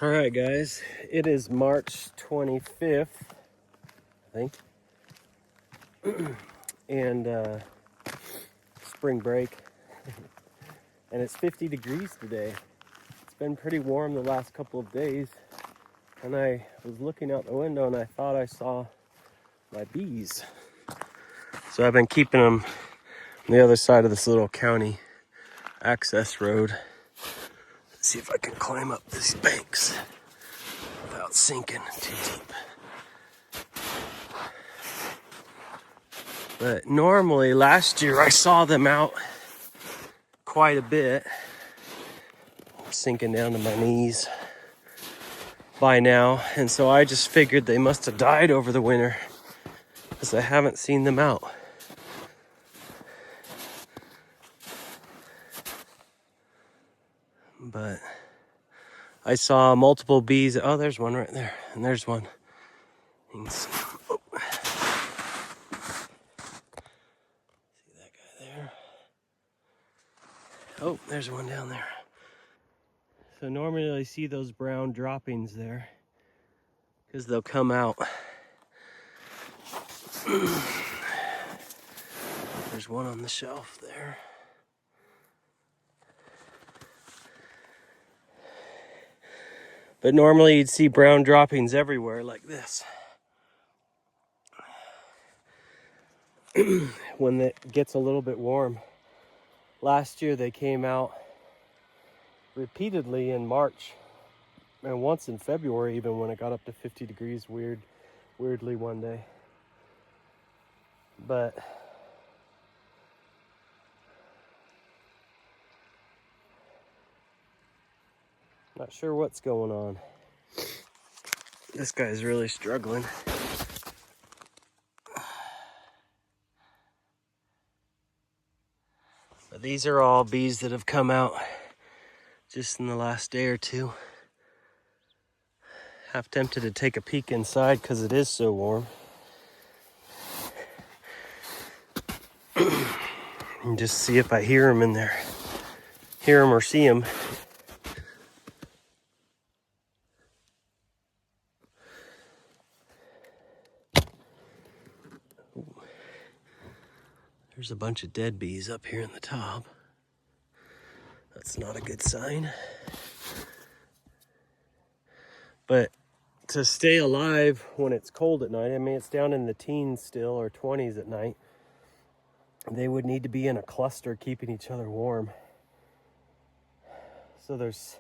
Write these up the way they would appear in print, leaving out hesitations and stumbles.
All right, guys, it is March 25th, I think, and spring break, and it's 50 degrees today. It's been pretty warm the last couple of days, and I was looking out the window and I thought I saw my bees. So I've been keeping them on the other side of this little county access road. Let's see if I can climb up these banks without sinking too deep. But normally last year I saw them out quite a bit. I'm sinking down to my knees by now, and so I just figured they must have died over the winter because I haven't seen them out. But I saw multiple bees. Oh, there's one right there, and there's one. You can see, oh. See that guy there? Oh, there's one down there. So normally I see those brown droppings there because they'll come out. There's one on the shelf there. But normally you'd see brown droppings everywhere like this. When it gets a little bit warm. Last year they came out repeatedly in March and once in February, even when it got up to 50 degrees weirdly one day. But not sure what's going on. This guy's really struggling. But these are all bees that have come out just in the last day or two. Half tempted to take a peek inside because it is so warm. And just see if I hear them in there. Hear them or see them. There's a bunch of dead bees up here in the top. That's not a good sign. But to stay alive when it's cold at night, I mean, it's down in the teens still, or 20s at night, they would need to be in a cluster keeping each other warm. So there's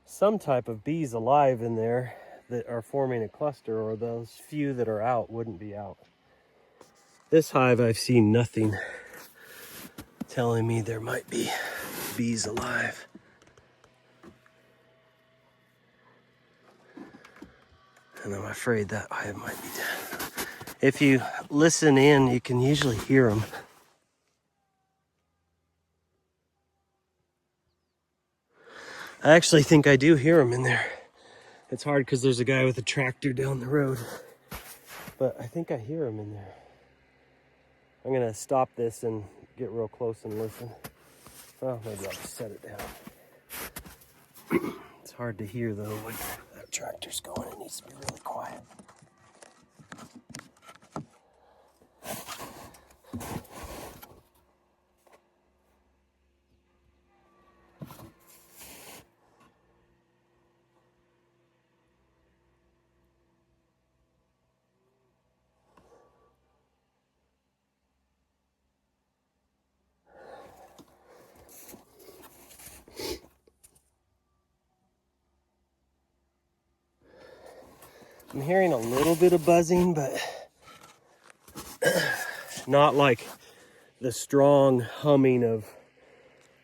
some type of bees alive in there that are forming a cluster, or those few that are out wouldn't be out. This hive, I've seen nothing telling me there might be bees alive. And I'm afraid that hive might be dead. If you listen in, you can usually hear them. I actually think I do hear them in there. It's hard because there's a guy with a tractor down the road. But I think I hear them in there. I'm gonna stop this and get real close and listen. Well, maybe I'll just set it down. It's hard to hear though when that tractor's going. It needs to be really quiet. I'm hearing a little bit of buzzing, but not like the strong humming of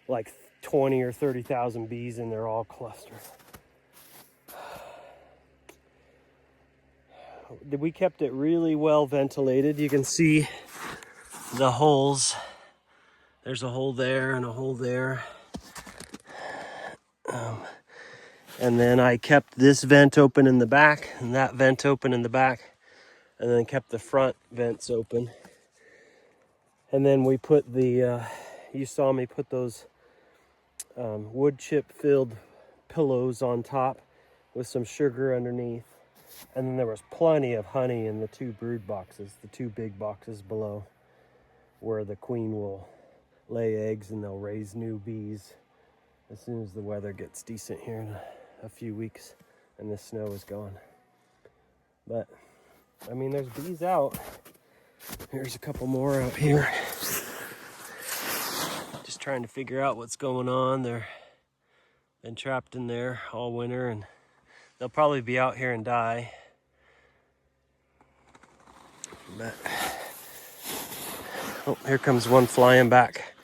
like 20 or 30,000 bees and they're all clustered. We kept it really well ventilated. You can see the holes. There's a hole there and a hole there. And then I kept this vent open in the back and that vent open in the back, and then kept the front vents open. And then we put the, you saw me put those wood chip filled pillows on top with some sugar underneath. And then there was plenty of honey in the 2 brood boxes, the 2 big boxes below, where the queen will lay eggs and they'll raise new bees as soon as the weather gets decent here in a few weeks and the snow is gone. But I mean, there's bees out. Here's a couple more out here. Just trying to figure out what's going on. They're been trapped in there all winter and they'll probably be out here and die. But, oh, here comes one flying back.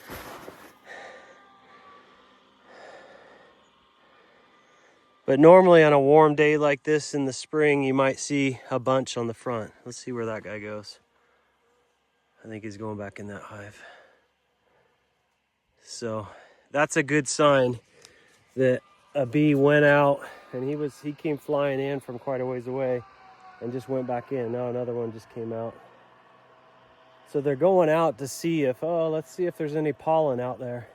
But normally on a warm day like this in the spring, you might see a bunch on the front. Let's see where that guy goes. I think he's going back in that hive. So that's a good sign that a bee went out, and he came flying in from quite a ways away and just went back in. Now another one just came out. So they're going out to see if, let's see if there's any pollen out there.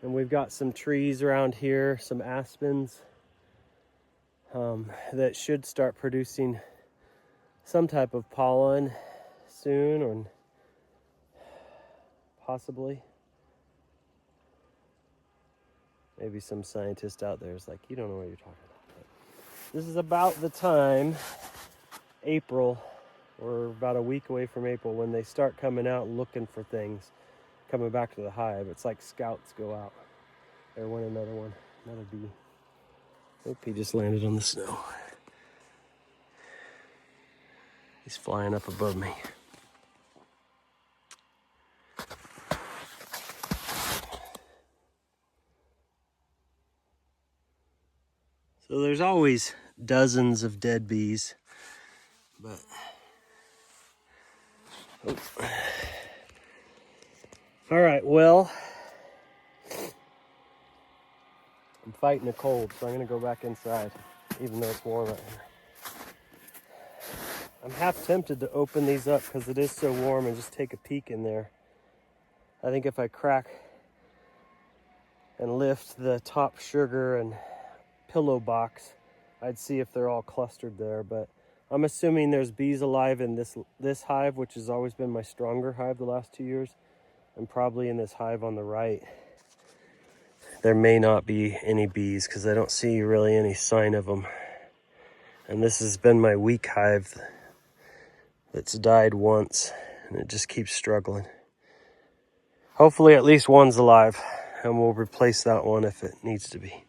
And we've got some trees around here, some aspens, that should start producing some type of pollen soon, or possibly. Maybe some scientist out there is like, you don't know what you're talking about. But this is about the time, April, or about a week away from April, when they start coming out looking for things, coming back to the hive. It's like scouts go out. There went another one, another bee. Oop, he just landed on the snow. He's flying up above me. So there's always dozens of dead bees, but all right, well, I'm fighting a cold, so I'm gonna go back inside, even though it's warm out here. I'm half tempted to open these up because it is so warm and just take a peek in there. I think if I crack and lift the top sugar and pillow box, I'd see if they're all clustered there, but I'm assuming there's bees alive in this hive, which has always been my stronger hive the last 2 years, and probably in this hive on the right. There may not be any bees because I don't see really any sign of them. And this has been my weak hive that's died once, and it just keeps struggling. Hopefully at least one's alive, and we'll replace that one if it needs to be.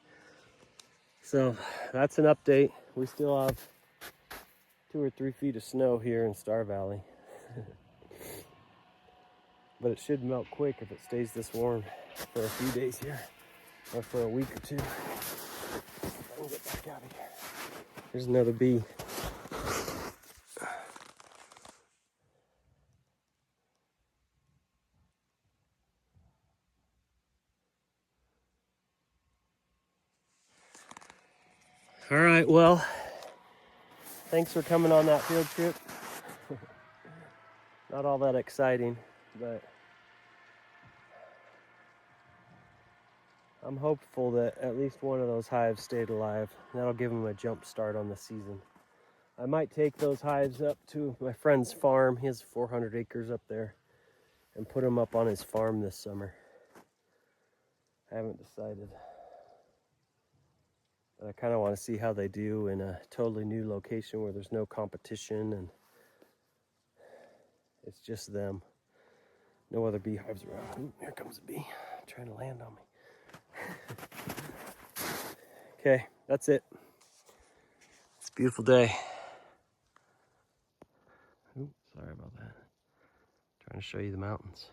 So that's an update. We still have 2 or 3 feet of snow here in Star Valley. But it should melt quick if it stays this warm for a few days here, or for a week or 2. I'll get back out of here. There's another bee. All right, well, thanks for coming on that field trip. Not all that exciting, but I'm hopeful that at least one of those hives stayed alive. That'll give them a jump start on the season. I might take those hives up to my friend's farm. He has 400 acres up there, and put them up on his farm this summer. I haven't decided. But I kind of want to see how they do in a totally new location where there's no competition and it's just them. No other beehives around. Ooh, here comes a bee trying to land on me. Okay, that's it. It's a beautiful day. Ooh, sorry about that. Trying to show you the mountains.